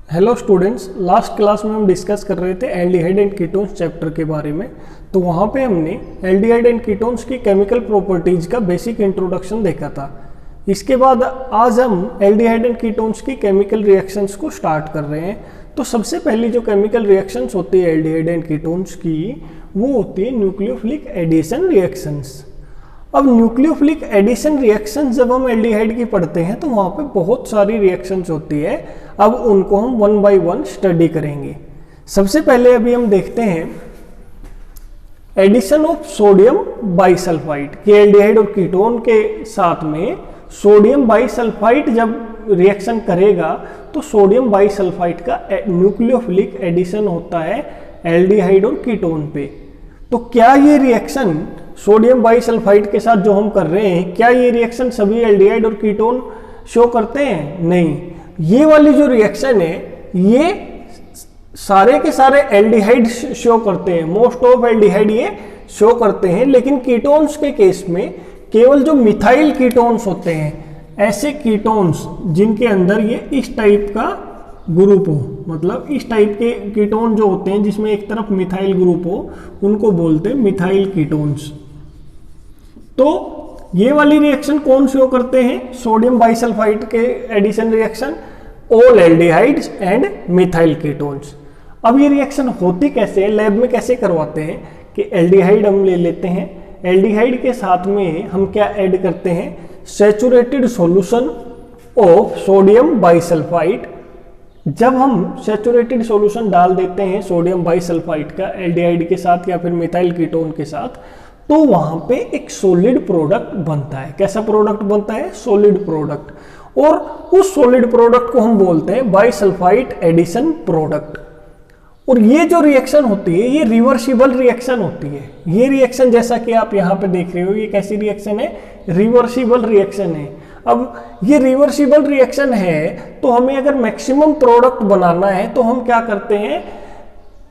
Hello students, last class में हम discuss कर रहे थे एल्डिहाइड एंड कीटोन्स चैप्टर के बारे में। तो वहाँ पे हमने एल्डिहाइड एंड कीटोन्स की केमिकल प्रॉपर्टीज का बेसिक इंट्रोडक्शन देखा था। इसके बाद आज हम एल्डिहाइड एंड कीटोन्स की केमिकल रिएक्शंस को स्टार्ट कर रहे हैं। तो सबसे पहली जो केमिकल रिएक्शंस होती है एल्डिहाइड एंड कीटोन्स की, वो होती है न्यूक्लियोफिलिक एडिशन रिएक्शंस। अब न्यूक्लियोफिलिक एडिशन रिएक्शन जब हम एल्डिहाइड की पढ़ते हैं तो वहाँ पे बहुत सारी रिएक्शंस होती है। अब उनको हम वन बाय वन स्टडी करेंगे। सबसे पहले अभी हम देखते हैं एडिशन ऑफ सोडियम बाइसल्फाइड कि एल्डिहाइड और कीटोन के साथ में सोडियम बाइसल्फाइड जब रिएक्शन करेगा तो सोडियम बाइसल्फाइड का न्यूक्लियोफिलिक एडिशन होता है एल्डिहाइड और कीटोन पे। तो क्या ये रिएक्शन सोडियम बाइसल्फाइड के साथ जो हम कर रहे हैं, क्या ये रिएक्शन सभी एल्डिहाइड और कीटोन शो करते हैं? नहीं, ये वाली जो रिएक्शन है ये सारे के सारे एल्डिहाइड शो करते हैं, मोस्ट ऑफ एल्डिहाइड ये शो करते हैं। लेकिन कीटोन्स के केस में केवल जो मिथाइल कीटोन्स होते हैं, ऐसे कीटोन्स जिनके अंदर ये इस टाइप का ग्रुप हो, मतलब इस टाइप के कीटोन जो होते हैं जिसमें एक तरफ मिथाइल ग्रुप हो, उनको बोलते हैं मिथाइल कीटोन्स। तो ये वाली रिएक्शन कौन शो करते हैं? सोडियम बाइसल्फाइड के addition reaction, all aldehydes and methyl ketones. अब ये रिएक्शन होती कैसे है, लैब में कैसे करवाते हैं कि एल्डिहाइड हम ले लेते हैं, एल्डिहाइड के साथ में हम क्या ऐड करते हैं? Saturated solution of sodium bisulphide. जब हम सैचुरेटेड सॉल्यूशन डाल देते हैं सोडियम बाइसल्फाइड का एल्डिहाइड के साथ या फिर मिथाइल कीटोन के साथ, तो वहां पे एक सॉलिड प्रोडक्ट बनता है। कैसा प्रोडक्ट बनता है? Solid product. और उस सॉलिड प्रोडक्ट को हम बोलते हैं बाइसल्फाइड एडिशन प्रोडक्ट। और ये जो रिएक्शन होती है ये रिवर्सिबल रिएक्शन होती है। ये रिएक्शन जैसा कि आप यहाँ पे देख रहे हो, ये कैसी रिएक्शन है? रिवर्सिबल रिएक्शन है। अब ये रिवर्सिबल रिएक्शन है तो हमें अगर मैक्सिमम प्रोडक्ट बनाना है तो हम क्या करते हैं?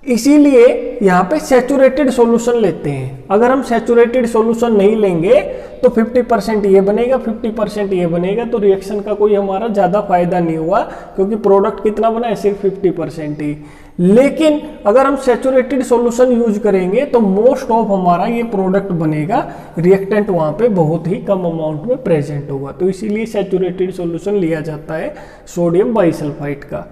इसीलिए यहाँ पे सैचुरेटेड सॉल्यूशन लेते हैं। अगर हम सैचुरेटेड सॉल्यूशन नहीं लेंगे तो 50% ये बनेगा, 50% ये बनेगा, तो रिएक्शन का कोई हमारा ज़्यादा फायदा नहीं हुआ, क्योंकि प्रोडक्ट कितना बना है? सिर्फ 50% ही। लेकिन अगर हम सैचुरेटेड सॉल्यूशन यूज करेंगे तो मोस्ट ऑफ हमारा ये प्रोडक्ट बनेगा, रिएक्टेंट वहाँ पे बहुत ही कम अमाउंट में प्रेजेंट होगा। तो इसीलिए सैचुरेटेड सॉल्यूशन लिया जाता है सोडियम बाइसल्फाइड का।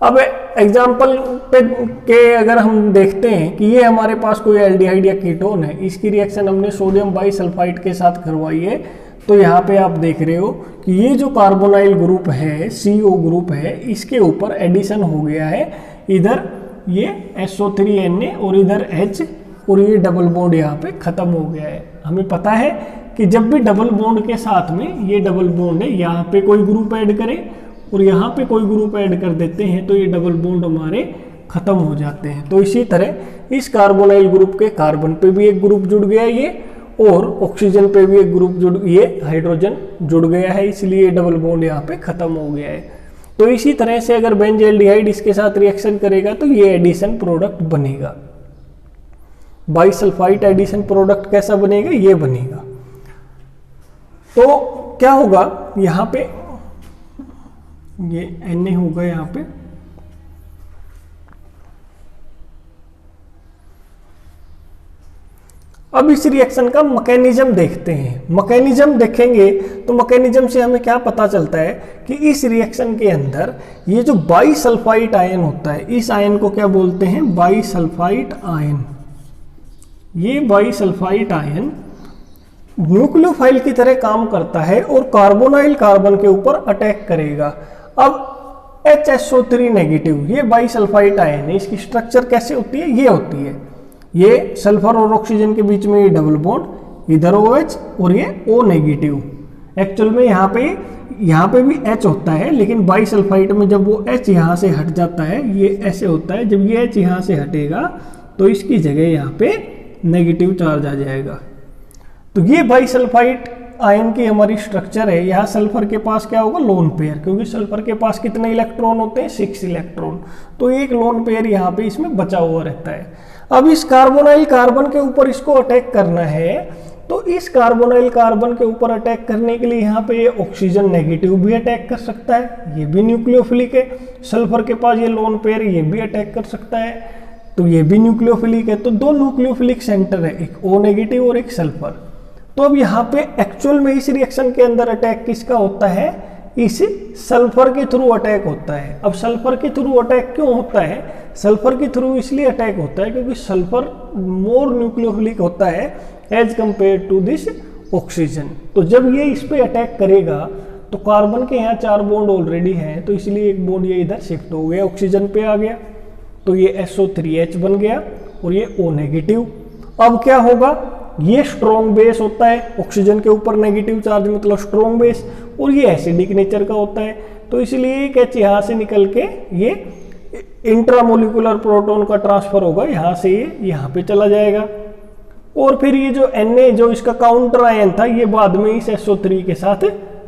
अब एग्जाम्पल पे के अगर हम देखते हैं कि ये हमारे पास कोई एल्डिहाइड या कीटोन है, इसकी रिएक्शन हमने सोडियम बाइसल्फाइड के साथ करवाई है। तो यहाँ पे आप देख रहे हो कि ये जो कार्बोनाइल ग्रुप है, CO ग्रुप है, इसके ऊपर एडिशन हो गया है। इधर ये SO3Na और इधर H, और ये डबल बॉन्ड यहाँ पे खत्म हो गया है। हमें पता है कि जब भी डबल बॉन्ड के साथ में ये डबल बॉन्ड है, यहाँ पे कोई ग्रुप ऐड करें और यहाँ पे कोई ग्रुप ऐड कर देते हैं तो ये डबल बॉन्ड हमारे खत्म हो जाते हैं। तो इसी तरह इस कार्बोनाइल ग्रुप के कार्बन पे भी एक ग्रुप जुड़ गया ये, और ऑक्सीजन पे भी एक ग्रुप ये हाइड्रोजन जुड़ गया है, इसलिए डबल बॉन्ड यहाँ पे खत्म हो गया है। तो इसी तरह से अगर बेंजल्डिहाइड इसके साथ रिएक्शन करेगा तो ये एडिशन प्रोडक्ट बनेगा। बाइसल्फाइड एडिशन प्रोडक्ट कैसा बनेगा? ये बनेगा। तो क्या होगा यहाँ पे? ये Na होगा यहाँ पे, अब इस रिएक्शन का मैकेनिज्म देखते हैं। मैकेनिज्म देखेंगे तो मैकेनिज्म से हमें क्या पता चलता है कि इस रिएक्शन के अंदर ये जो बाइसल्फाइड आयन होता है, इस आयन को क्या बोलते हैं? Bisulphide ion. ये बाइसल्फाइड आयन न्यूक्लियोफाइल की तरह काम करता है और कार्बोनाइल कार्बन के ऊपर अटैक करेगा। अब HSO3 नेगेटिव, ये बाइसल्फाइड आयन है, इसकी स्ट्रक्चर कैसे होती है? ये होती है, ये सल्फर और ऑक्सीजन के बीच में ये डबल बॉन्ड, इधर OH और ये O नेगेटिव। एक्चुअल में यहाँ पे भी H होता है, लेकिन बाइसल्फाइड में जब वो H यहाँ से हट जाता है, ये ऐसे होता है, जब ये H यहाँ से हटेगा तो इसकी जगह यहाँ पे नेगेटिव चार्ज आ जाएगा। तो ये बाइसल्फाइड आयन की हमारी स्ट्रक्चर है। यहाँ सल्फर के पास क्या होगा? लोन पेयर, क्योंकि सल्फर के पास कितने इलेक्ट्रॉन होते हैं? 6 इलेक्ट्रॉन। तो एक लोन पेयर यहाँ पे इसमें बचा हुआ रहता है। अब इस कार्बोनाइल कार्बन के ऊपर इसको अटैक करना है तो इस कार्बोनाइल कार्बन के ऊपर अटैक करने के लिए यहाँ पे ये ऑक्सीजन नेगेटिव भी अटैक कर सकता है, ये भी न्यूक्लियोफिलिक है। सल्फर के पास ये लोन पेयर, ये भी अटैक कर सकता है, तो ये भी न्यूक्लियोफिलिक है। तो दो न्यूक्लियोफिलिक सेंटर है, एक O नेगेटिव और एक सल्फर। तो अब यहाँ पे एक्चुअल में इस रिएक्शन के अंदर अटैक किसका होता है, इस सल्फर के थ्रू अटैक होता है। अब सल्फर के थ्रू अटैक क्यों होता है, सल्फर के थ्रू इसलिए अटैक होता है क्योंकि सल्फर मोर न्यूक्लियोफिलिक होता है as compare to this oxygen. तो जब ये इस पे अटैक करेगा तो कार्बन के यहाँ 4 बॉन्ड ऑलरेडी हैं, तो इसलिए एक बॉन्ड ये इधर शिफ्ट हो गया, ऑक्सीजन पे आ गया, तो ये SO3H बन गया और ये O नेगेटिव। अब क्या होगा, ये स्ट्रॉन्ग बेस होता है, ऑक्सीजन के ऊपर नेगेटिव चार्ज मतलब स्ट्रॉन्ग बेस, और ये एसिडिक नेचर का होता है, तो इसलिए एक H यहाँ से निकल के ये इंट्रामोलिकुलर प्रोटॉन का ट्रांसफर होगा, यहाँ से ये यहाँ पे चला जाएगा। और फिर ये जो Na जो इसका काउंटर आयन था, ये बाद में इस SO3 के साथ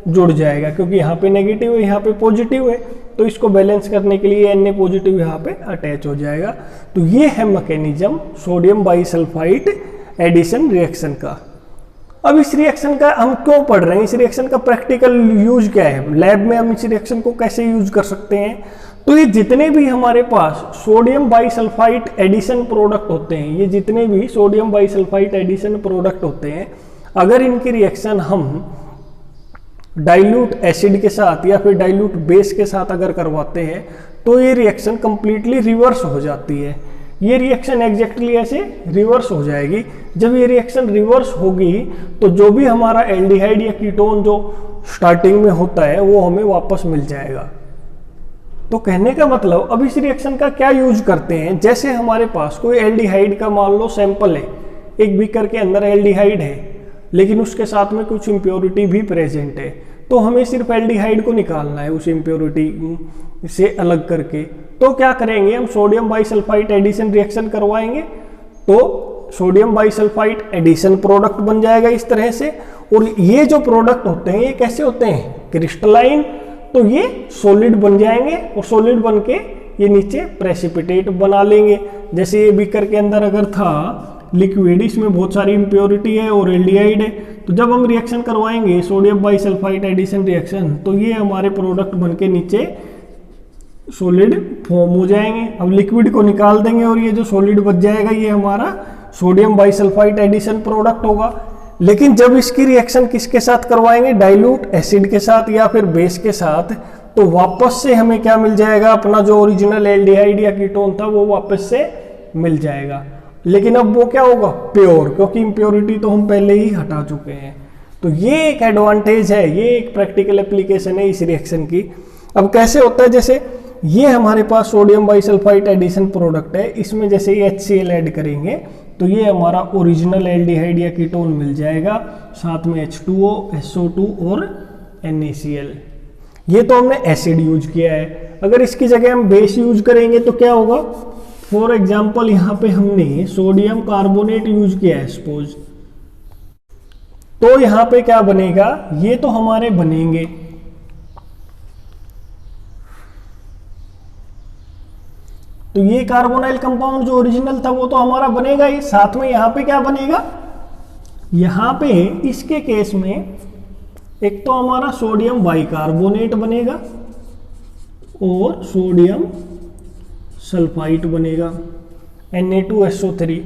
जुड़ जाएगा, क्योंकि यहाँ पे नेगेटिव है यहाँ पे पॉजिटिव है, तो इसको बैलेंस करने के लिए Na पॉजिटिव यहाँ पे अटैच हो जाएगा। तो ये है mechanism sodium bisulphide addition reaction का। अब इस रिएक्शन का हम क्यों पढ़ रहे हैं, इस रिएक्शन का प्रैक्टिकल यूज क्या है, लैब में हम इस रिएक्शन को कैसे यूज कर सकते हैं। तो ये जितने भी हमारे पास सोडियम बाइसल्फाइड एडिशन प्रोडक्ट होते हैं, ये जितने भी सोडियम बाइसल्फाइड एडिशन प्रोडक्ट होते हैं, अगर इनकी रिएक्शन हम डाइल्यूट एसिड के साथ या फिर डाइल्यूट बेस के साथ अगर करवाते हैं, तो ये रिएक्शन कंप्लीटली रिवर्स हो जाती है। ये रिएक्शन एग्जैक्टली ऐसे रिवर्स हो जाएगी। जब ये रिएक्शन रिवर्स होगी तो जो भी हमारा एल्डिहाइड या कीटोन जो स्टार्टिंग में होता है वो हमें वापस मिल जाएगा। तो कहने का मतलब अब इस रिएक्शन का क्या यूज करते हैं, जैसे हमारे पास कोई एल्डिहाइड का मान लो सैंपल है, एक बीकर के अंदर एल्डिहाइड है लेकिन उसके साथ में कुछ इम्प्योरिटी भी प्रेजेंट है, तो हमें सिर्फ एल्डिहाइड को निकालना है उस इम्प्योरिटी से अलग करके। तो क्या करेंगे, हम सोडियम बाइसल्फाइड एडिशन रिएक्शन करवाएंगे, तो सोडियम बाइसल्फाइड एडिशन प्रोडक्ट बन जाएगा इस तरह से। और ये जो प्रोडक्ट होते हैं ये कैसे होते हैं, क्रिस्टलाइन, तो ये सॉलिड बन जाएंगे और सॉलिड बन के ये नीचे प्रेसिपिटेट बना लेंगे। जैसे ये बीकर के अंदर अगर था लिक्विड, इसमें बहुत सारी इम्प्योरिटी है और एल्डिहाइड है, तो जब हम रिएक्शन करवाएंगे सोडियम बाइसल्फाइड एडिशन रिएक्शन, तो ये हमारे प्रोडक्ट बन के नीचे सॉलिड फॉर्म हो जाएंगे। अब लिक्विड को निकाल देंगे और ये जो सॉलिड बच जाएगा ये हमारा सोडियम बाइसल्फाइड एडिशन प्रोडक्ट होगा। लेकिन जब इसकी रिएक्शन किसके साथ करवाएंगे, डाइल्यूट एसिड के साथ या फिर बेस के साथ, तो वापस से हमें क्या मिल जाएगा, अपना जो ओरिजिनल एल्डिहाइड या कीटोन था वो वापस से मिल जाएगा। लेकिन अब वो क्या होगा, प्योर, क्योंकि इम्प्योरिटी तो हम पहले ही हटा चुके हैं। तो ये एक एडवांटेज है, ये एक प्रैक्टिकल एप्लीकेशन है इस रिएक्शन की। अब कैसे होता है, जैसे ये हमारे पास सोडियम बाइसल्फाइड एडिशन प्रोडक्ट है, इसमें जैसे HCl ऐड करेंगे तो ये हमारा ओरिजिनल एल्डिहाइड या कीटोन मिल जाएगा, साथ में H2O, SO2 और NaCl। ये तो हमने एसिड यूज किया है। अगर इसकी जगह हम बेस यूज करेंगे तो क्या होगा, फॉर एग्जाम्पल यहाँ पे हमने सोडियम कार्बोनेट यूज किया है सपोज, तो यहाँ पे क्या बनेगा, ये तो हमारे बनेंगे, तो ये कार्बोनाइल कंपाउंड जो ओरिजिनल था वो तो हमारा बनेगा ही, साथ में यहाँ पे क्या बनेगा, यहाँ पे इसके केस में एक तो हमारा सोडियम बाइकार्बोनेट बनेगा और सोडियम सल्फाइड बनेगा Na2SO3।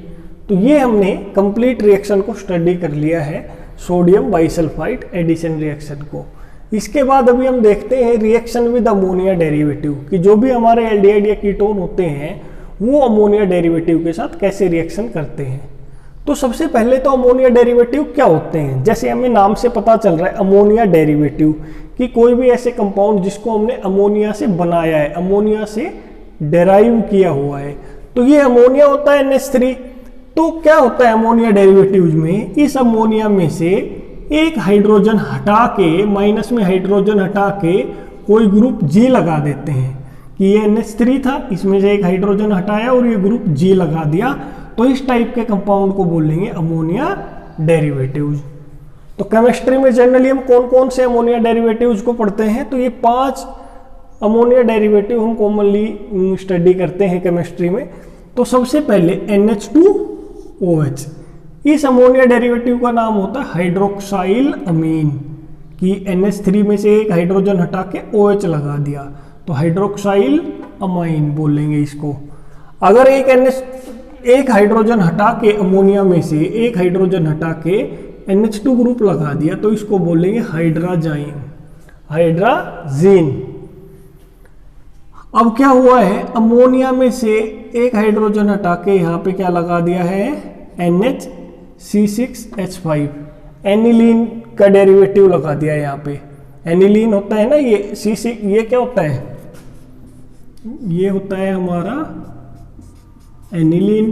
तो ये हमने कंप्लीट रिएक्शन को स्टडी कर लिया है, सोडियम बाइसल्फाइड एडिशन रिएक्शन को। इसके बाद अभी हम देखते हैं रिएक्शन विद अमोनिया डेरिवेटिव, कि जो भी हमारे एल्डिहाइड या कीटोन होते हैं वो अमोनिया डेरिवेटिव के साथ कैसे रिएक्शन करते हैं। तो सबसे पहले तो अमोनिया डेरिवेटिव क्या होते हैं, जैसे हमें नाम से पता चल रहा है अमोनिया डेरिवेटिव, कि कोई भी ऐसे कंपाउंड जिसको हमने अमोनिया से बनाया है, अमोनिया से डेराइव किया हुआ है, तो ये अमोनिया होता है NH3। तो क्या होता है अमोनिया डेरिवेटिव्स में, इस अमोनिया में से एक हाइड्रोजन हटा के, माइनस में हाइड्रोजन हटा के कोई ग्रुप G लगा देते हैं, कि ये NH3 था, इसमें से एक हाइड्रोजन हटाया और ये ग्रुप G लगा दिया, तो इस टाइप के कंपाउंड को बोलेंगे अमोनिया डेरिवेटिव्स। तो केमिस्ट्री में जनरली हम कौन कौन से अमोनिया डेरिवेटिव्स को पढ़ते हैं, तो ये 5 अमोनिया डेरिवेटिव हम कॉमनली स्टडी करते हैं केमिस्ट्री में। तो सबसे पहले NH2OH, इस अमोनिया डेरिवेटिव का नाम होता है हाइड्रोक्साइल अमीन, कि NH3 में से एक हाइड्रोजन हटा के OH लगा दिया तो हाइड्रोक्साइल अमाइन बोलेंगे इसको। अगर एक हाइड्रोजन हटा के अमोनिया में से एक हाइड्रोजन हटा के NH2 ग्रुप लगा दिया तो इसको बोलेंगे हाइड्राजाइन, हाइड्राजीन। अब क्या हुआ है, अमोनिया में से एक हाइड्रोजन हटा के यहाँ पे क्या लगा दिया है, NHC6H5, एनिलीन का डेरिवेटिव लगा दिया यहाँ पे। एनिलीन होता है ना ये C6, ये क्या होता है, ये होता है हमारा एनिलीन।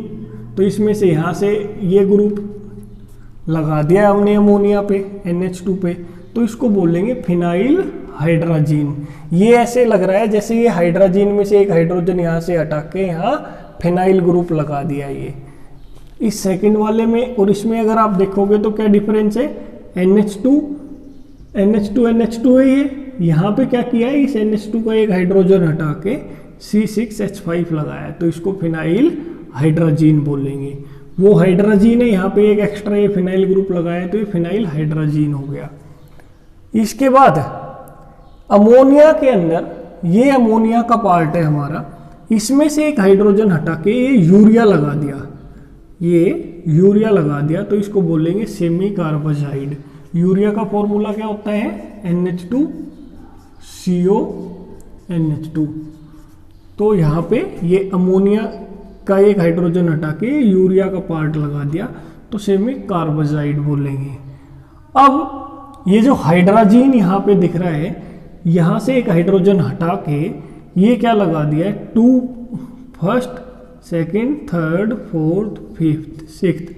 तो इसमें से यहाँ से ये ग्रुप लगा दिया हमने अमोनिया पे NH2 पे, तो इसको बोलेंगे फिनाइल हाइड्राजीन। ये ऐसे लग रहा है जैसे ये हाइड्राजीन में से एक हाइड्रोजन यहाँ से हटा के यहाँ फिनाइल ग्रुप लगा दिया ये इस सेकंड वाले में। और इसमें अगर आप देखोगे तो क्या डिफरेंस है, NH2 है ये, यहाँ पे क्या किया है, इस NH2 का एक हाइड्रोजन हटा के C6H5 लगाया तो इसको फिनाइल हाइड्राजीन बोलेंगे। वो हाइड्राजीन है, यहाँ पे एक एक्स्ट्रा ये फिनाइल ग्रुप लगाया तो ये फिनाइल हाइड्राजीन हो गया। इसके बाद अमोनिया के अंदर, ये अमोनिया का पार्ट है हमारा, इसमें से एक हाइड्रोजन हटा के ये यूरिया लगा दिया, ये यूरिया लगा दिया तो इसको बोलेंगे सेमी कार्बाजाइड। यूरिया का फॉर्मूला क्या होता है, NH2CONH2। तो यहाँ पे ये अमोनिया का एक हाइड्रोजन हटा के यूरिया का पार्ट लगा दिया तो सेमी कार्बाजाइड बोलेंगे। अब ये जो हाइड्राजीन यहाँ पे दिख रहा है, यहाँ से एक हाइड्रोजन हटा के ये क्या लगा दिया है, 2 first, second, third, fourth, fifth, sixth.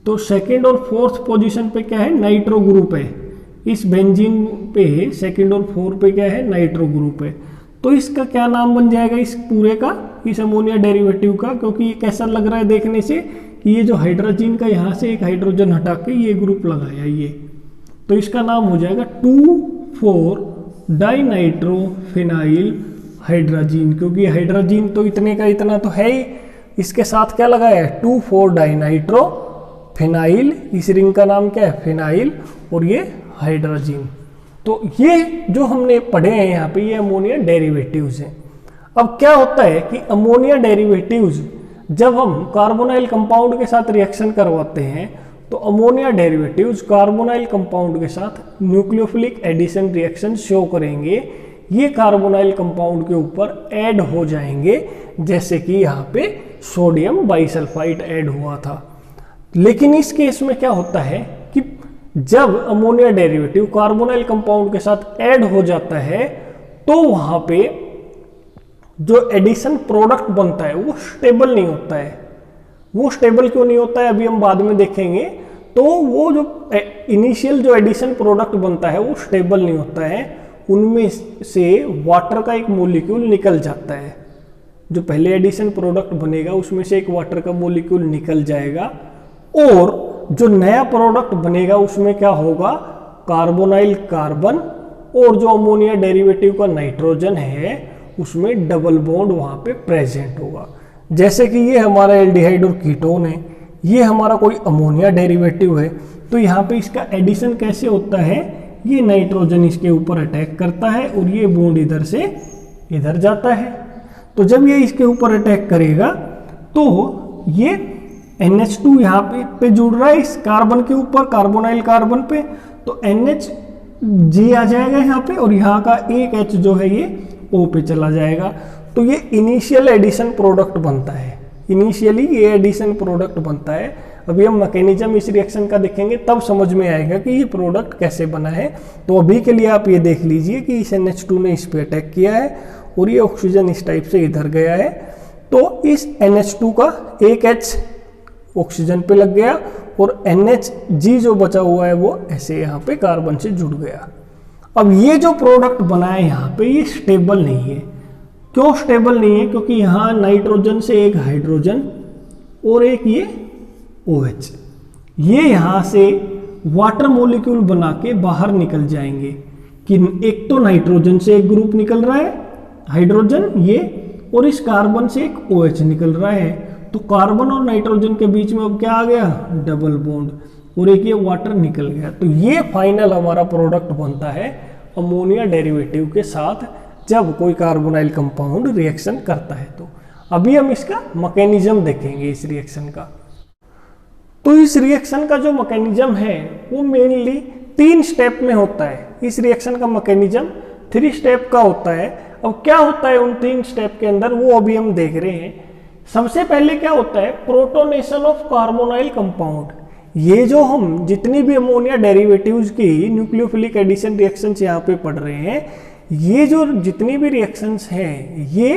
तो सेकंड और फोर्थ पोजीशन पे क्या है, नाइट्रो ग्रुप है। इस बेंजीन पे सेकंड और फोर्थ पे क्या है, नाइट्रो ग्रुप है। तो इसका क्या नाम बन जाएगा इस पूरे का, इस अमोनिया डेरिवेटिव का, क्योंकि ये कैसा लग रहा है देखने से कि ये जो हाइड्रोजन का यहाँ से एक हाइड्रोजन हटा के ये ग्रुप लगाया ये, तो इसका नाम हो जाएगा 2,4-डाइनाइट्रोफिनाइल हाइड्राजीन। क्योंकि हाइड्रोजन तो इतने का इतना तो है ही, इसके साथ क्या लगाया है, 2,4-डाइनाइट्रोफिनाइल। इस रिंग का नाम क्या है, फिनाइल, और ये हाइड्रोजन। तो ये जो हमने पढ़े हैं यहाँ पे, ये अमोनिया डेरिवेटिव्स हैं। अब क्या होता है कि अमोनिया डेरिवेटिव्स जब हम कार्बोनाइल कंपाउंड के साथ रिएक्शन करवाते हैं तो अमोनिया डेरिवेटिव्स कार्बोनाइल कंपाउंड के साथ न्यूक्लियोफिलिक एडिशन रिएक्शन शो करेंगे। ये कार्बोनाइल कंपाउंड के ऊपर ऐड हो जाएंगे, जैसे कि यहाँ पे सोडियम बाइसल्फाइड ऐड हुआ था। लेकिन इस केस में क्या होता है कि जब अमोनिया डेरिवेटिव कार्बोनाइल कंपाउंड के साथ ऐड हो जाता है तो वहां पे जो एडिशन प्रोडक्ट बनता है वो स्टेबल नहीं होता है। वो स्टेबल क्यों नहीं होता है अभी हम बाद में देखेंगे। तो वो जो इनिशियल जो एडिशन प्रोडक्ट बनता है वो स्टेबल नहीं होता है, उनमें से वाटर का एक मोलिक्यूल निकल जाता है। जो पहले एडिशन प्रोडक्ट बनेगा उसमें से एक वाटर का मोलिक्यूल निकल जाएगा, और जो नया प्रोडक्ट बनेगा उसमें क्या होगा, कार्बोनाइल कार्बन, और जो अमोनिया डेरिवेटिव का नाइट्रोजन है उसमें डबल बॉन्ड वहां पे प्रेजेंट होगा। जैसे कि ये हमारा एल्डिहाइड और कीटोन है, ये हमारा कोई अमोनिया डेरिवेटिव है, तो यहाँ पे इसका एडिशन कैसे होता है, ये नाइट्रोजन इसके ऊपर अटैक करता है और ये बॉन्ड इधर से इधर जाता है। तो जब ये इसके ऊपर अटैक करेगा तो ये NH2 यहाँ पे जुड़ रहा है इस कार्बन के ऊपर, कार्बोनाइल कार्बन पे, तो NHG आ जाएगा यहाँ पे, और यहाँ का एक H जो है ये O पे चला जाएगा। तो ये इनिशियल एडिशन प्रोडक्ट बनता है, इनिशियली ये एडिशन प्रोडक्ट बनता है। अभी हम मैकेनिज्म इस रिएक्शन का देखेंगे तब समझ में आएगा कि ये प्रोडक्ट कैसे बना है। तो अभी के लिए आप ये देख लीजिए कि इस NH2 ने इस पे अटैक किया है और ये ऑक्सीजन इस टाइप से इधर गया है, तो इस NH2 का एक H ऑक्सीजन पे लग गया और NHG जो बचा हुआ है वो ऐसे यहाँ पे कार्बन से जुड़ गया। अब ये जो प्रोडक्ट बना है यहाँ पे ये स्टेबल नहीं है। क्यों स्टेबल नहीं है, क्योंकि यहाँ नाइट्रोजन से एक हाइड्रोजन और एक ये OH, ये यहाँ से वाटर मॉलिक्यूल बना के बाहर निकल जाएंगे। कि एक तो नाइट्रोजन से एक ग्रुप निकल रहा है हाइड्रोजन ये, और इस कार्बन से एक OH निकल रहा है। तो कार्बन और नाइट्रोजन के बीच में अब क्या आ गया, डबल बॉन्ड, और एक ये वाटर निकल गया। तो ये फाइनल हमारा प्रोडक्ट बनता है अमोनिया डेरिवेटिव के साथ जब कोई कार्बोनाइल कंपाउंड रिएक्शन करता है। तो अभी हम इसका मैकेनिज्म देखेंगे इस रिएक्शन का। तो इस रिएक्शन का जो मैकेनिज्म है वो मेनली 3 स्टेप में होता है। इस रिएक्शन का मैकेनिज्म 3 स्टेप का होता है। अब क्या होता है उन 3 स्टेप के अंदर वो अभी हम देख रहे हैं। सबसे पहले क्या होता है, प्रोटोनेशन ऑफ कार्बोनाइल कंपाउंड। ये जो हम जितनी भी अमोनिया डेरिवेटिव्स की न्यूक्लियोफिलिक एडिशन रिएक्शंस यहाँ पे पढ़ रहे हैं, ये जो जितनी भी रिएक्शंस हैं ये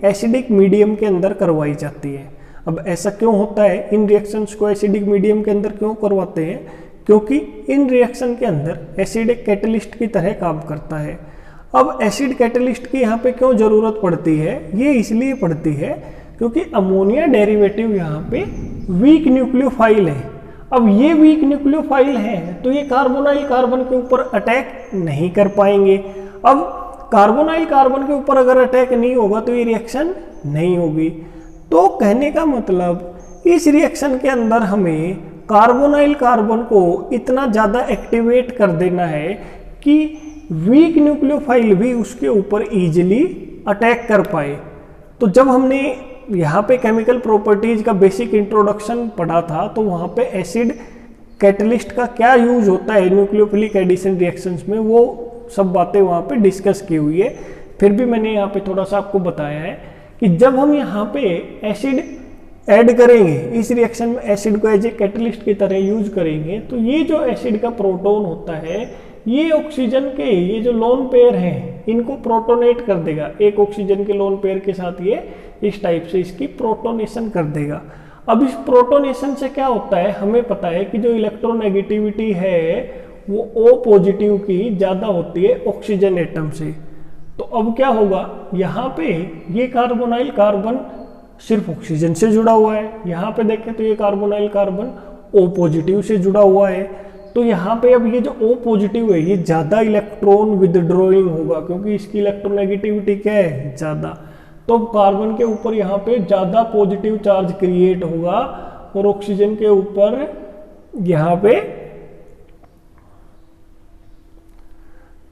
एसिडिक मीडियम के अंदर करवाई जाती है। अब ऐसा क्यों होता है, इन रिएक्शंस को एसिडिक मीडियम के अंदर क्यों करवाते हैं, क्योंकि इन रिएक्शन के अंदर एसिड एक कैटलिस्ट की तरह काम करता है। अब एसिड कैटलिस्ट की यहाँ पे क्यों ज़रूरत पड़ती है, ये इसलिए पड़ती है क्योंकि अमोनिया डेरिवेटिव यहाँ पे वीक न्यूक्लियोफाइल है। अब ये वीक न्यूक्लियोफाइल है तो ये कार्बोनाइल कार्बन के ऊपर अटैक नहीं कर पाएंगे। अब कार्बोनाइल कार्बन के ऊपर अगर अटैक नहीं होगा तो ये रिएक्शन नहीं होगी। तो कहने का मतलब इस रिएक्शन के अंदर हमें कार्बोनाइल कार्बन को इतना ज़्यादा एक्टिवेट कर देना है कि वीक न्यूक्लियोफाइल भी उसके ऊपर इजीली अटैक कर पाए। तो जब हमने यहाँ पे केमिकल प्रॉपर्टीज का बेसिक इंट्रोडक्शन पढ़ा था तो वहाँ पे एसिड कैटलिस्ट का क्या यूज होता है न्यूक्लियोफिलिक एडिशन रिएक्शंस में, वो सब बातें वहाँ पे डिस्कस की हुई है। फिर भी मैंने यहाँ पे थोड़ा सा आपको बताया है कि जब हम यहाँ पे एसिड ऐड करेंगे, इस रिएक्शन में एसिड को एज ए कैटलिस्ट की तरह यूज करेंगे, तो ये जो एसिड का प्रोटोन होता है ये ऑक्सीजन के ये जो लोन पेयर हैं इनको प्रोटोनेट कर देगा। एक ऑक्सीजन के लोन पेयर के साथ ये इस टाइप से इसकी प्रोटोनेशन कर देगा। अब इस प्रोटोनेशन से क्या होता है, हमें पता है कि जो इलेक्ट्रोनेगेटिविटी है वो O पॉजिटिव की ज़्यादा होती है ऑक्सीजन एटम से। तो अब क्या होगा, यहाँ पे ये कार्बोनाइल कार्बन सिर्फ ऑक्सीजन से जुड़ा हुआ है, यहाँ पे देखें तो ये कार्बोनाइल कार्बन O पॉजिटिव से जुड़ा हुआ है। तो यहाँ पे अब ये जो O पॉजिटिव है ये ज़्यादा इलेक्ट्रॉन विदड्रॉइंग होगा क्योंकि इसकी इलेक्ट्रोनेगेटिविटी क्या है, ज़्यादा। तो कार्बन के ऊपर यहाँ पे ज़्यादा पॉजिटिव चार्ज क्रिएट होगा और ऑक्सीजन के ऊपर यहाँ पे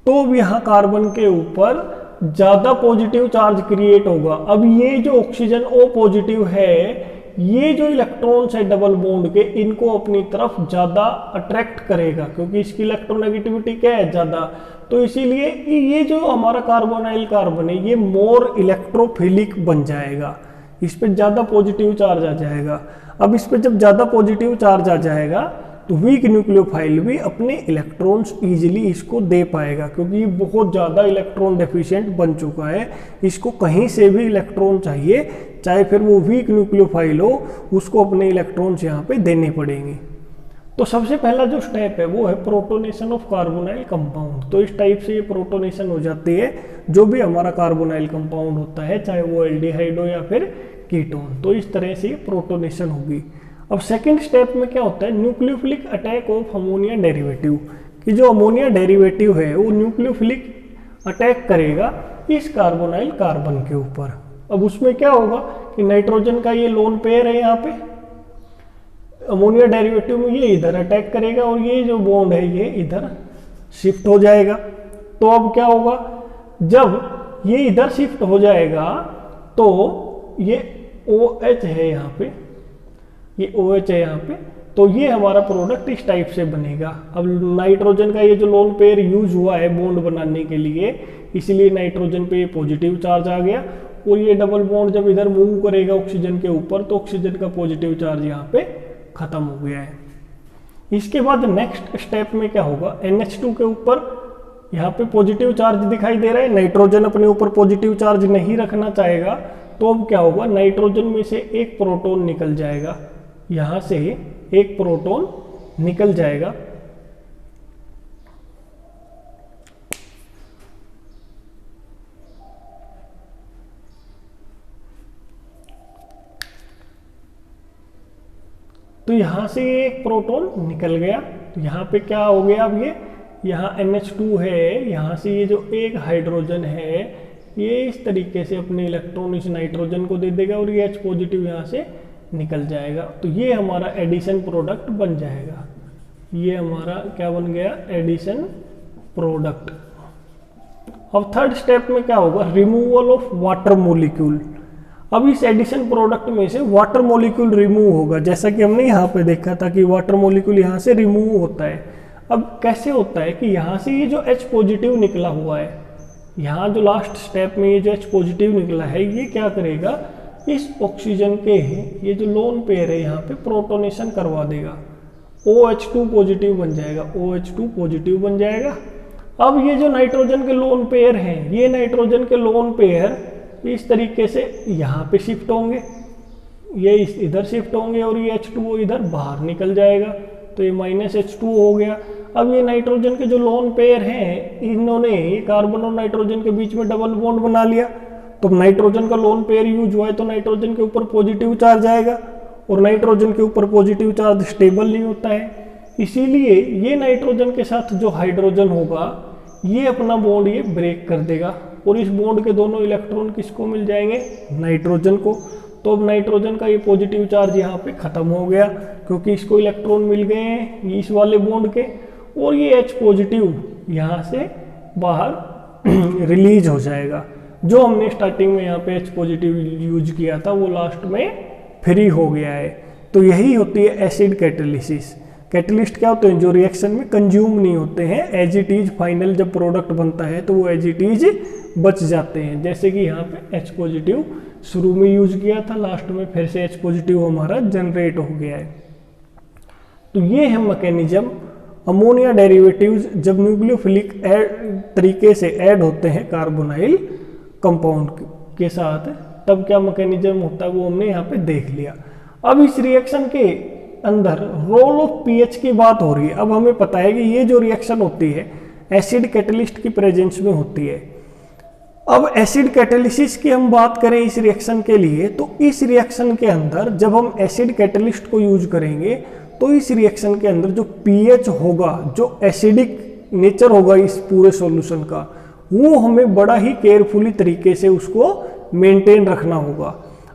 तो यहाँ कार्बन के ऊपर ज़्यादा पॉजिटिव चार्ज क्रिएट होगा। अब ये जो ऑक्सीजन O पॉजिटिव है ये जो इलेक्ट्रॉन्स है डबल बॉन्ड के इनको अपनी तरफ ज़्यादा अट्रैक्ट करेगा क्योंकि इसकी इलेक्ट्रोनेगेटिविटी क्या है, ज़्यादा। तो इसीलिए ये जो हमारा कार्बोनाइल कार्बन है ये मोर इलेक्ट्रोफिलिक बन जाएगा, इस पर ज़्यादा पॉजिटिव चार्ज आ जाएगा। अब इस पर जब ज़्यादा पॉजिटिव चार्ज आ जाएगा तो वीक न्यूक्लियोफाइल भी अपने इलेक्ट्रॉन्स इजीली इसको दे पाएगा क्योंकि ये बहुत ज़्यादा इलेक्ट्रॉन डेफिशिएंट बन चुका है। इसको कहीं से भी इलेक्ट्रॉन चाहिए, चाहे फिर वो वीक न्यूक्लियोफाइल हो, उसको अपने इलेक्ट्रॉन्स यहाँ पे देने पड़ेंगे। तो सबसे पहला जो स्टेप है वो है प्रोटोनेशन ऑफ कार्बोनाइल कंपाउंड। तो इस टाइप से ये प्रोटोनेशन हो जाती है जो भी हमारा कार्बोनाइल कंपाउंड होता है, चाहे वो एल्डिहाइड हो या फिर कीटोन। तो इस तरह से प्रोटोनेशन होगी। अब सेकेंड स्टेप में क्या होता है, nucleophilic attack of ammonia derivative. कि जो अमोनिया डेरिवेटिव है वो न्यूक्लियोफिलिक अटैक करेगा इस कार्बोनाइल कार्बन के ऊपर। अब उसमें क्या होगा कि नाइट्रोजन का ये लोन पेयर है यहाँ पे, अमोनिया डेरिवेटिव में ये इधर अटैक करेगा और ये जो बॉन्ड है ये इधर शिफ्ट हो जाएगा। तो अब क्या होगा, जब ये इधर शिफ्ट हो जाएगा तो ये OH है यहाँ पे, ये OH है यहाँ पे, तो ये हमारा प्रोडक्ट इस टाइप से बनेगा। अब नाइट्रोजन का ये जो लोन पेयर यूज हुआ है बॉन्ड बनाने के लिए, इसलिए नाइट्रोजन पे ये पॉजिटिव चार्ज आ गया और ये डबल बॉन्ड जब इधर मूव करेगा ऑक्सीजन के ऊपर तो ऑक्सीजन का पॉजिटिव चार्ज यहाँ पे खत्म हो गया है। इसके बाद नेक्स्ट स्टेप में क्या होगा, NH2 के ऊपर यहाँ पे पॉजिटिव चार्ज दिखाई दे रहा है, नाइट्रोजन अपने ऊपर पॉजिटिव चार्ज नहीं रखना चाहेगा। तो अब क्या होगा, नाइट्रोजन में से एक प्रोटॉन निकल जाएगा, यहाँ से एक प्रोटॉन निकल जाएगा। तो यहाँ से एक प्रोटॉन निकल गया। तो यहाँ पे क्या हो गया, अब ये यहाँ NH2 है, यहाँ से ये जो एक हाइड्रोजन है ये इस तरीके से अपने इलेक्ट्रॉन इस नाइट्रोजन को दे देगा और ये H पॉजिटिव यहाँ से निकल जाएगा। तो ये हमारा एडिशन प्रोडक्ट बन जाएगा। ये हमारा क्या बन गया, एडिशन प्रोडक्ट। अब थर्ड स्टेप में क्या होगा, रिमूवल ऑफ वाटर मॉलिक्यूल। अब इस एडिशन प्रोडक्ट में से वाटर मॉलिक्यूल रिमूव होगा, जैसा कि हमने यहाँ पे देखा था कि वाटर मॉलिक्यूल यहाँ से रिमूव होता है। अब कैसे होता है कि यहाँ से ये जो H पॉजिटिव निकला हुआ है, यहाँ जो लास्ट स्टेप में ये जो H पॉजिटिव निकला है, ये क्या करेगा, इस ऑक्सीजन के ये जो लोन पेयर है यहाँ पे प्रोटोनेशन करवा देगा, OH2 पॉजिटिव बन जाएगा, OH2 पॉजिटिव बन जाएगा। अब ये जो नाइट्रोजन के लोन पेयर हैं, ये नाइट्रोजन के लोन पेयर इस तरीके से यहाँ पे शिफ्ट होंगे, ये इधर शिफ्ट होंगे और ये H2O इधर बाहर निकल जाएगा, तो ये -H2 हो गया। अब ये नाइट्रोजन के जो लोन पेयर हैं, इन्होंने ये कार्बन और नाइट्रोजन के बीच में डबल बॉन्ड बना लिया, तो नाइट्रोजन का लोन पेयर यूज हुआ है तो नाइट्रोजन के ऊपर पॉजिटिव चार्ज आएगा, और नाइट्रोजन के ऊपर पॉजिटिव चार्ज स्टेबल नहीं होता है, इसीलिए ये नाइट्रोजन के साथ जो हाइड्रोजन होगा ये अपना बॉन्ड ये ब्रेक कर देगा, और इस बॉन्ड के दोनों इलेक्ट्रॉन किसको मिल जाएंगे, नाइट्रोजन को। तो अब नाइट्रोजन का ये पॉजिटिव चार्ज यहाँ पे खत्म हो गया, क्योंकि इसको इलेक्ट्रॉन मिल गए हैं इस वाले बॉन्ड के, और ये H पॉजिटिव यहाँ से बाहर रिलीज हो जाएगा। जो हमने स्टार्टिंग में यहाँ पे H पॉजिटिव यूज किया था वो लास्ट में फ्री हो गया है। तो यही होती है एसिड कैटेलिसिस। कैटलिस्ट क्या होते हैं, जो रिएक्शन में कंज्यूम नहीं होते हैं, एज इट इज फाइनल जब प्रोडक्ट बनता है तो वो एज इट इज बच जाते हैं। जैसे कि यहाँ पे H पॉजिटिव शुरू में यूज किया था, लास्ट में फिर से H पॉजिटिव हमारा जनरेट हो गया है। तो ये है मैकेनिज्म। अमोनिया डेरिवेटिव्स जब न्यूक्लियोफिलिक तरीके से ऐड होते हैं कार्बोनाइल कंपाउंड के साथ, तब क्या मैकेनिज्म होता है वो हमने यहाँ पे देख लिया। अब इस रिएक्शन के अंदर रोल ऑफ पीएच की बात हो रही है। अब हमें पता है कि ये जो रिएक्शन होती है एसिड कैटलिस्ट की प्रेजेंस में होती है। अब एसिड कैटेलिसिस की हम बात करें इस रिएक्शन के लिए, तो इस रिएक्शन के अंदर जब हम एसिड कैटलिस्ट को यूज करेंगे तो इस रिएक्शन के अंदर जो पीएच होगा, जो एसिडिक नेचर होगा इस पूरे सॉल्यूशन का, वो हमें बड़ा ही केयरफुली तरीके से उसको मेंटेन रखना होगा।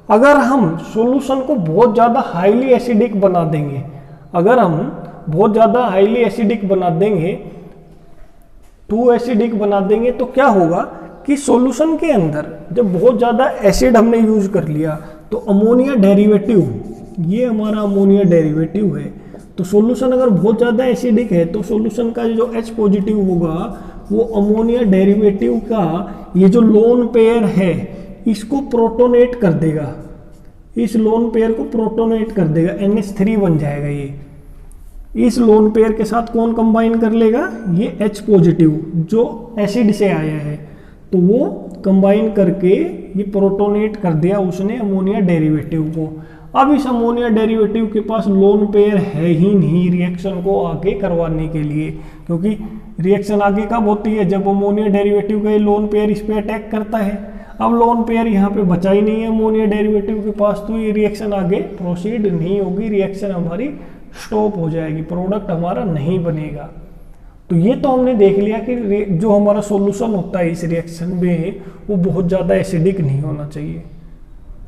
अगर हम सॉल्यूशन को बहुत ज़्यादा हाईली एसिडिक बना देंगे, अगर हम बहुत ज़्यादा हाईली एसिडिक बना देंगे, टू एसिडिक बना देंगे, तो क्या होगा कि सॉल्यूशन के अंदर जब बहुत ज़्यादा एसिड हमने यूज कर लिया तो अमोनिया डेरिवेटिव, ये हमारा अमोनिया डेरिवेटिव है, तो सॉल्यूशन अगर बहुत ज़्यादा एसिडिक है तो सॉल्यूशन का जो H पॉजिटिव होगा वो अमोनिया डेरिवेटिव का ये जो लोन पेयर है इसको प्रोटोनेट कर देगा, इस लोन पेयर को प्रोटोनेट कर देगा, NH3 बन जाएगा। ये इस लोन पेयर के साथ कौन कंबाइन कर लेगा, ये H पॉजिटिव जो एसिड से आया है, तो वो कंबाइन करके ये प्रोटोनेट कर दिया उसने अमोनिया डेरिवेटिव को। अब इस अमोनिया डेरिवेटिव के पास लोन पेयर है ही नहीं रिएक्शन को आगे करवाने के लिए, क्योंकि रिएक्शन आगे कब होती है, जब अमोनिया डेरिवेटिव का ये लोन पेयर इस पे अटैक करता है। अब लोन पेयर यहाँ पे बचा ही नहीं है अमोनिया डेरिवेटिव के पास, तो ये रिएक्शन आगे प्रोसीड नहीं होगी, रिएक्शन हमारी स्टॉप हो जाएगी, प्रोडक्ट हमारा नहीं बनेगा। तो ये तो हमने देख लिया कि जो हमारा सॉल्यूशन होता है इस रिएक्शन में वो बहुत ज़्यादा एसिडिक नहीं होना चाहिए।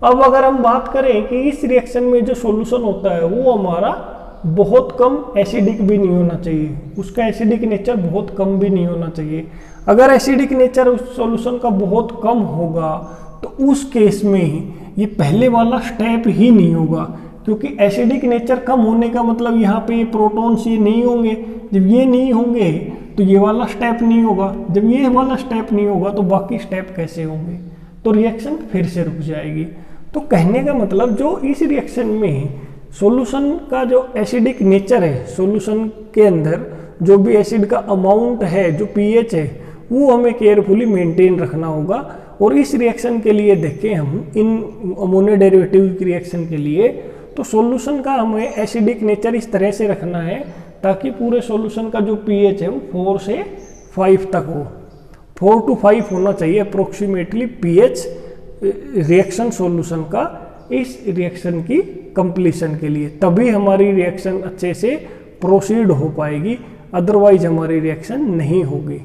अब अगर हम बात करें कि इस रिएक्शन में जो सॉल्यूशन होता है वो हमारा बहुत कम एसिडिक भी नहीं होना चाहिए, उसका एसिडिक नेचर बहुत कम भी नहीं होना चाहिए। अगर एसिडिक नेचर उस सॉल्यूशन का बहुत कम होगा तो उस केस में ये पहले वाला स्टेप ही नहीं होगा, क्योंकि एसिडिक नेचर कम होने का मतलब यहाँ पे ये प्रोटॉन्स ये नहीं होंगे, जब ये नहीं होंगे तो ये वाला स्टेप नहीं होगा, जब ये वाला स्टेप नहीं होगा तो बाकी स्टेप कैसे होंगे, तो रिएक्शन फिर से रुक जाएगी। तो कहने का मतलब जो इस रिएक्शन में सॉल्यूशन का जो एसिडिक नेचर है, सॉल्यूशन के अंदर जो भी एसिड का अमाउंट है, जो पीएच है, वो हमें केयरफुली मेंटेन रखना होगा। और इस रिएक्शन के लिए देखें हम इन अमोनिया डेरिवेटिव की रिएक्शन के लिए, तो सॉल्यूशन का हमें एसिडिक नेचर इस तरह से रखना है ताकि पूरे सॉल्यूशन का जो पीएच है वो 4 से 5 तक हो, 4 to 5 होना चाहिए अप्रोक्सीमेटली पीएच रिएक्शन सॉल्यूशन का इस रिएक्शन की कंप्लीशन के लिए, तभी हमारी रिएक्शन अच्छे से प्रोसीड हो पाएगी, अदरवाइज हमारी रिएक्शन नहीं होगी।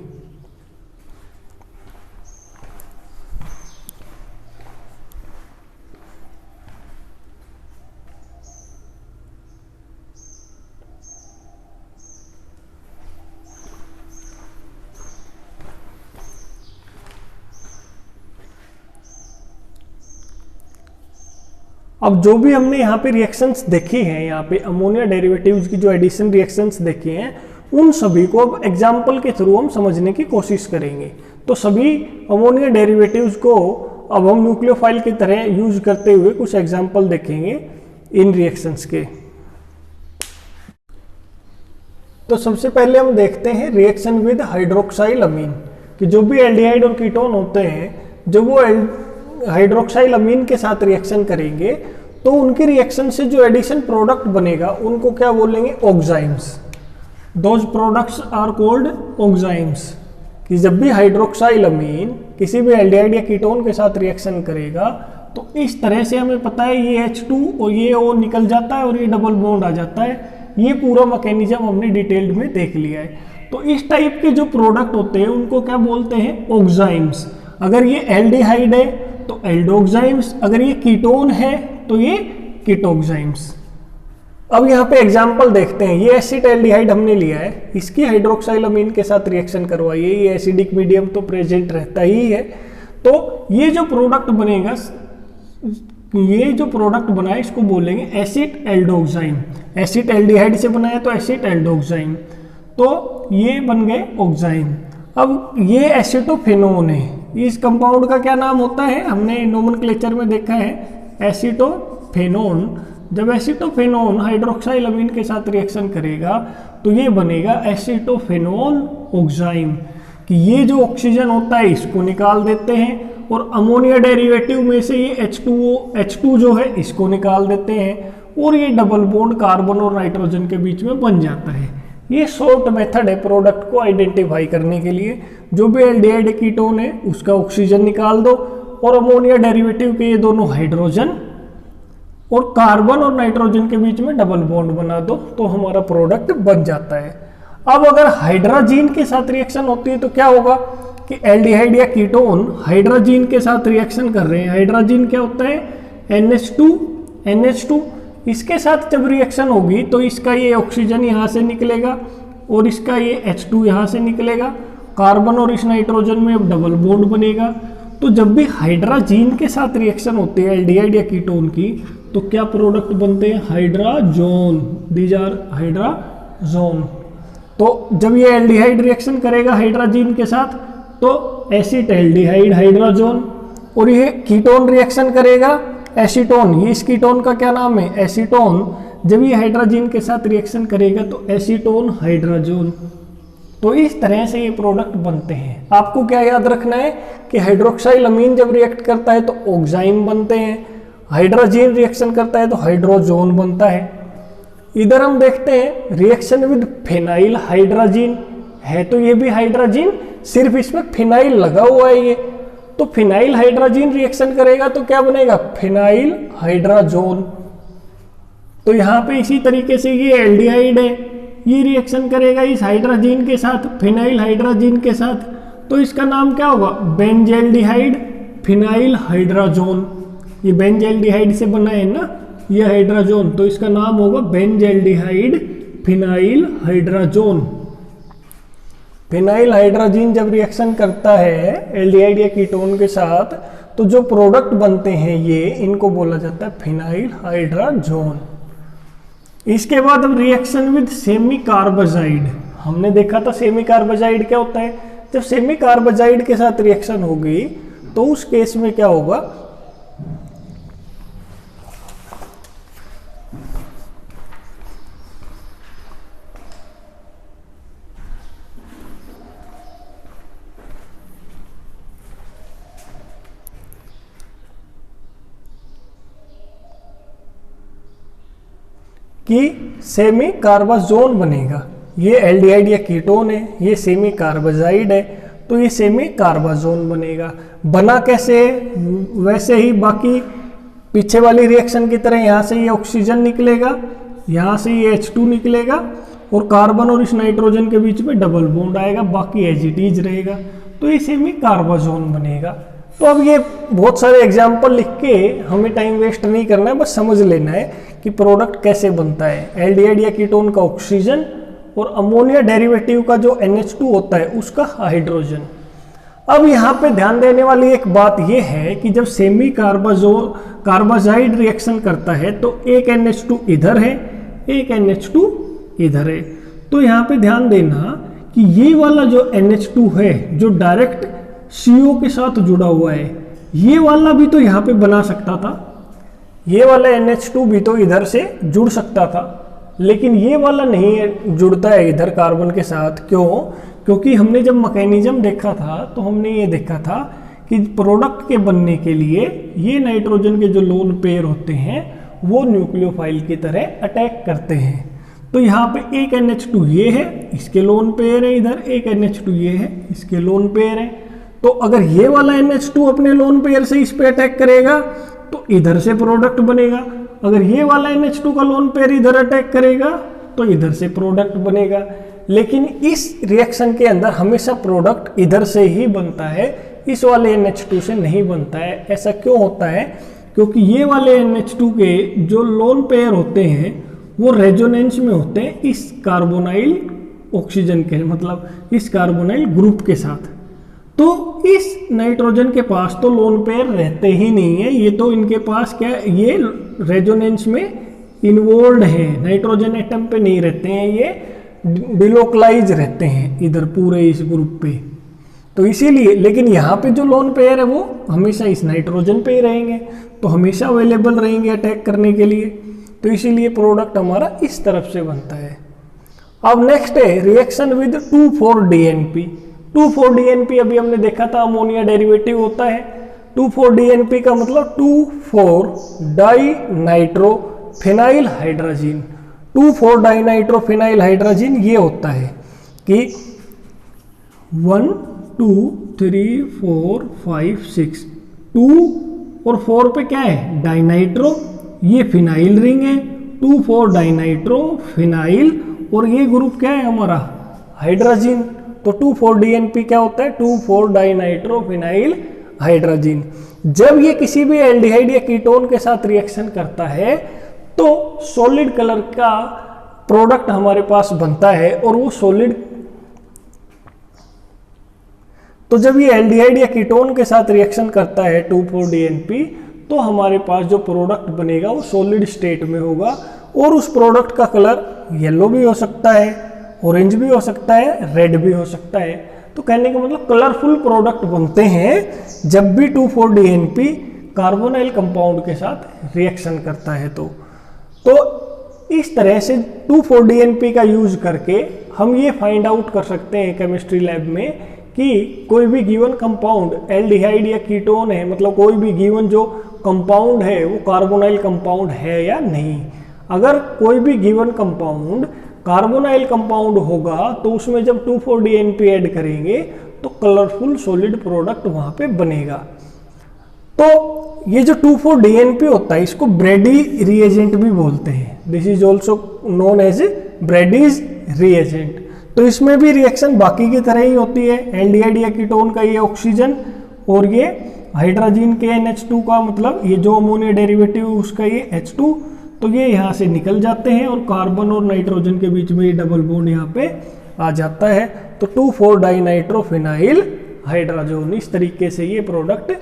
अब जो भी हमने यहाँ पे रिएक्शंस देखी हैं, यहाँ पे अमोनिया डेरिवेटिव्स की जो एडिशन रिएक्शंस देखी हैं, उन सभी को अब एग्जाम्पल के थ्रू हम समझने की कोशिश करेंगे। तो सभी अमोनिया डेरिवेटिव्स को अब हम न्यूक्लियोफाइल की तरह यूज करते हुए कुछ एग्जाम्पल देखेंगे इन रिएक्शंस के। तो सबसे पहले हम देखते हैं रिएक्शन विद हाइड्रोक्साइल अमीन, कि जो भी एल्डिहाइड और कीटोन होते हैं, जब वो हाइड्रोक्साइल अमीन के साथ रिएक्शन करेंगे तो उनकी रिएक्शन से जो एडिशन प्रोडक्ट बनेगा उनको क्या बोलेंगे, oximes. Those products are called oximes. कि जब भी हाइड्रोक्साइल अमीन किसी भी एल्डिहाइड या कीटोन के साथ रिएक्शन करेगा तो इस तरह से हमें पता है ये H2 और ये O निकल जाता है और ये डबल बॉन्ड आ जाता है। ये पूरा मैकेनिज्म हमने डिटेल्ड में देख लिया है। तो इस टाइप के जो प्रोडक्ट होते हैं उनको क्या बोलते हैं, ऑक्साइम्स। अगर ये एल्डिहाइड है तो एल्डोक्साइम्स, अगर ये कीटोन है तो ये कीटोक्साइम्स। अब यहाँ पे एग्जांपल देखते हैं। ये एसिटाल्डिहाइड हमने लिया है, इसकी हाइड्रोक्साइल अमीन के साथ रिएक्शन करवाइए, ये एसिडिक मीडियम तो प्रेजेंट रहता ही है। तो ये जो प्रोडक्ट बनेगा, ये जो प्रोडक्ट बना है इसको बोलेंगे एसिड एल्डोक्साइम। एसिड एल्डिहाइड से बना है तो एसिड एल्डोक्साइम, तो ये बन गए ऑक्साइम। अब ये एसिटोफेनोन है, इस कंपाउंड का क्या नाम होता है, हमने नोमेनक्लेचर में देखा है एसिटोफेनोन। जब एसिटोफेनोन हाइड्रोक्साइल अमीन के साथ रिएक्शन करेगा तो ये बनेगा एसिटोफेनोन ऑक्साइम। कि ये जो ऑक्सीजन होता है इसको निकाल देते हैं और अमोनिया डेरिवेटिव में से ये H2 जो है इसको निकाल देते हैं और ये डबल बॉन्ड कार्बन और नाइट्रोजन के बीच में बन जाता है। ये शॉर्ट मेथड है प्रोडक्ट को आइडेंटिफाई करने के लिए। जो भी एल्डिहाइड कीटोन है उसका ऑक्सीजन निकाल दो और अमोनिया डेरिवेटिव के ये दोनों हाइड्रोजन और कार्बन और नाइट्रोजन के बीच में डबल बॉन्ड बना दो तो हमारा प्रोडक्ट बन जाता है। अब अगर हाइड्रोजीन के साथ रिएक्शन होती है तो क्या होगा कि एल्डिहाइड या कीटोन हाइड्रोजीन के साथ रिएक्शन कर रहे हैं। हाइड्रोजीन क्या होता है, NH2। इसके साथ जब रिएक्शन होगी तो इसका ये ऑक्सीजन यहाँ से निकलेगा और इसका ये H2 यहाँ से निकलेगा। कार्बन और इस नाइट्रोजन में अब डबल बॉन्ड बनेगा। तो जब भी हाइड्रोजीन के साथ रिएक्शन होती है एल्डिहाइड या कीटोन की तो क्या प्रोडक्ट बनते हैं, हाइड्राजोन। These are hydrazone. तो जब ये एल्डिहाइड रिएक्शन करेगा हाइड्रोजीन के साथ तो एसिटाल्डिहाइड हाइड्राजोन, और ये कीटोन रिएक्शन करेगा एसीटोन। ये इस कीटोन का क्या नाम है, एसीटोन। जब ये हाइड्रोजीन के साथ रिएक्शन करेगा तो एसीटोन हाइड्राजोन। तो इस तरह से ये प्रोडक्ट बनते हैं। आपको क्या याद रखना है कि हाइड्रोक्साइल अमीन जब रिएक्ट करता है तो ऑक्साइम बनते हैं, हाइड्रोजीन रिएक्शन करता है तो हाइड्रोजोन बनता है। इधर हम देखते हैं रिएक्शन विद फिनाइल हाइड्रोजीन, है तो ये भी हाइड्रोजीन, सिर्फ इसमें फिनाइल लगा हुआ है ये। तो फिनाइल हाइड्रोजीन रिएक्शन करेगा तो क्या बनेगा, फिनाइल हाइड्राजोन। तो यहाँ पे इसी तरीके से ये एल्डिहाइड है, ये रिएक्शन करेगा इस हाइड्रोजीन के साथ, फिनाइल हाइड्रोजीन के साथ, तो इसका नाम क्या होगा, बेंजल्डिहाइड फिनाइल हाइड्राजोन। ये बेंजल्डिहाइड से बना है ना ये हाइड्राजोन, तो इसका नाम होगा benzaldehyde phenyl hydrazone. Phenyl hydrazine जब रिएक्शन करता है एल्डिहाइड या कीटोन के साथ तो जो प्रोडक्ट बनते हैं ये, इनको बोला जाता है फिनाइल हाइड्राजोन। इसके बाद हम रिएक्शन विद सेमी कार्बोजाइड, हमने देखा था सेमी कार्बोजाइड क्या होता है। जब सेमी कार्बोजाइड के साथ रिएक्शन होगी तो उस केस में क्या होगा, कि सेमी कार्बाजोन बनेगा। ये एल्डिहाइड या कीटोन है, ये सेमी कार्बाजाइड है, तो ये सेमी कार्बाजोन बनेगा। बना कैसे है, वैसे ही बाकी पीछे वाली रिएक्शन की तरह यहाँ से ये ऑक्सीजन निकलेगा, यहाँ से ये H2 निकलेगा और कार्बन और इस नाइट्रोजन के बीच में डबल बॉन्ड आएगा, बाकी एज इट इज रहेगा, तो ये सेमी कार्बाजोन बनेगा। तो अब ये बहुत सारे एग्जाम्पल लिख के हमें टाइम वेस्ट नहीं करना है, बस समझ लेना है कि प्रोडक्ट कैसे बनता है। एल्डिहाइड या कीटोन का ऑक्सीजन और अमोनिया डेरिवेटिव का जो NH2 होता है उसका हाइड्रोजन। अब यहाँ पे ध्यान देने वाली एक बात यह है कि जब सेमी कार्बाजाइड रिएक्शन करता है तो एक NH2 इधर है, एक NH2 इधर है। तो यहाँ पे ध्यान देना कि ये वाला जो NH2 है जो डायरेक्ट CO के साथ जुड़ा हुआ है, ये वाला भी तो यहाँ पे बना सकता था, ये वाला NH2 भी तो इधर से जुड़ सकता था, लेकिन ये वाला नहीं जुड़ता है इधर कार्बन के साथ। क्यों? क्योंकि हमने जब मैकेनिज्म देखा था तो हमने ये देखा था कि प्रोडक्ट के बनने के लिए ये नाइट्रोजन के जो लोन पेयर होते हैं वो न्यूक्लियोफाइल की तरह अटैक करते हैं। तो यहाँ पे एक NH2 ये है, इसके लोन पेयर है, इधर एक NH2 ये है, इसके लोन पेयर है। तो अगर ये वाला NH2 अपने लोन पेयर से इस पे अटैक करेगा तो इधर से प्रोडक्ट बनेगा, अगर ये वाला NH2 का लोन पेयर इधर अटैक करेगा तो इधर से प्रोडक्ट बनेगा। लेकिन इस रिएक्शन के अंदर हमेशा प्रोडक्ट इधर से ही बनता है, इस वाले NH2 से नहीं बनता है। ऐसा क्यों होता है? क्योंकि ये वाले NH2 के जो लोन पेयर होते हैं वो रेजोनेंस में होते हैं इस कार्बोनाइल ऑक्सीजन के, मतलब इस कार्बोनाइल ग्रुप के साथ। तो इस नाइट्रोजन के पास तो लोन पेयर रहते ही नहीं है, ये तो इनके पास क्या, ये रेजोनेंस में इन्वॉल्व है, नाइट्रोजन एटम पे नहीं रहते हैं, ये डिलोकलाइज रहते हैं इधर पूरे इस ग्रुप पे। तो इसीलिए, लेकिन यहाँ पे जो लोन पेयर है वो हमेशा इस नाइट्रोजन पे ही रहेंगे, तो हमेशा अवेलेबल रहेंगे अटैक करने के लिए। तो इसीलिए प्रोडक्ट हमारा इस तरफ से बनता है। अब नेक्स्ट है रिएक्शन विद 2,4-DNP। 2,4-DNP अभी हमने देखा था अमोनिया डेरिवेटिव होता है। 2,4-DNP का मतलब 2,4-डाइनाइट्रोफिनाइल हाइड्रोजन। 2,4-डाइनाइट्रोफिनाइल हाइड्रोजन ये होता है कि 1 2 3 4 5 6 2 और 4 पे क्या है, डाइनाइट्रो, ये फिनाइल रिंग है, 2,4-डाइनाइट्रोफिनाइल, और ये ग्रुप क्या है हमारा, हाइड्रोजन। तो 2,4-DNP क्या होता है, 2,4-डाइनाइट्रोफिनाइल हाइड्रोजन। जब ये किसी भी एल्डिहाइड या कीटोन के साथ रिएक्शन करता है तो सॉलिड कलर का प्रोडक्ट हमारे पास बनता है, और वो सॉलिड, तो जब ये एल्डिहाइड या कीटोन के साथ रिएक्शन करता है 2,4-DNP, तो हमारे पास जो प्रोडक्ट बनेगा वो सॉलिड स्टेट में होगा, और उस प्रोडक्ट का कलर येलो भी हो सकता है, ऑरेंज भी हो सकता है, रेड भी हो सकता है। तो कहने का मतलब कलरफुल प्रोडक्ट बनते हैं जब भी 2,4-DNP कार्बोनाइल कंपाउंड के साथ रिएक्शन करता है। तो इस तरह से 2,4-DNP का यूज करके हम ये फाइंड आउट कर सकते हैं केमिस्ट्री लैब में कि कोई भी गिवन कंपाउंड एल्डिहाइड या कीटोन है, मतलब कोई भी गिवन जो कंपाउंड है वो कार्बोनाइल कंपाउंड है या नहीं। अगर कोई भी गिवन कंपाउंड कार्बोनाइल कंपाउंड होगा तो उसमें जब 2,4-DNP ऐड करेंगे तो कलरफुल सॉलिड प्रोडक्ट वहां पे बनेगा। तो ये जो 2,4-DNP होता है इसको ब्रेडी रिएजेंट भी बोलते हैं। This is also known as Brady's reagent. तो इसमें भी रिएक्शन बाकी की तरह ही होती है, एल्डिहाइड या कीटोन का ये ऑक्सीजन और ये हाइड्रोजन के NH2 का, मतलब ये जो अमोनिया डेरिवेटिव उसका ये H2, तो ये यहाँ से निकल जाते हैं और कार्बन और नाइट्रोजन के बीच में ये डबल बॉन्ड यहाँ पे आ जाता है। तो 2,4-डाइनाइट्रोफिनाइल हाइड्रोजन, इस तरीके से ये प्रोडक्ट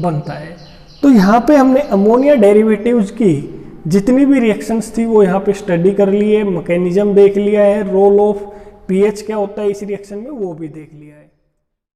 बनता है। तो यहाँ पे हमने अमोनिया डेरिवेटिव्स की जितनी भी रिएक्शंस थी वो यहाँ पे स्टडी कर ली है, मैकेनिज्म देख लिया है, रोल ऑफ pH क्या होता है इस रिएक्शन में वो भी देख लिया है।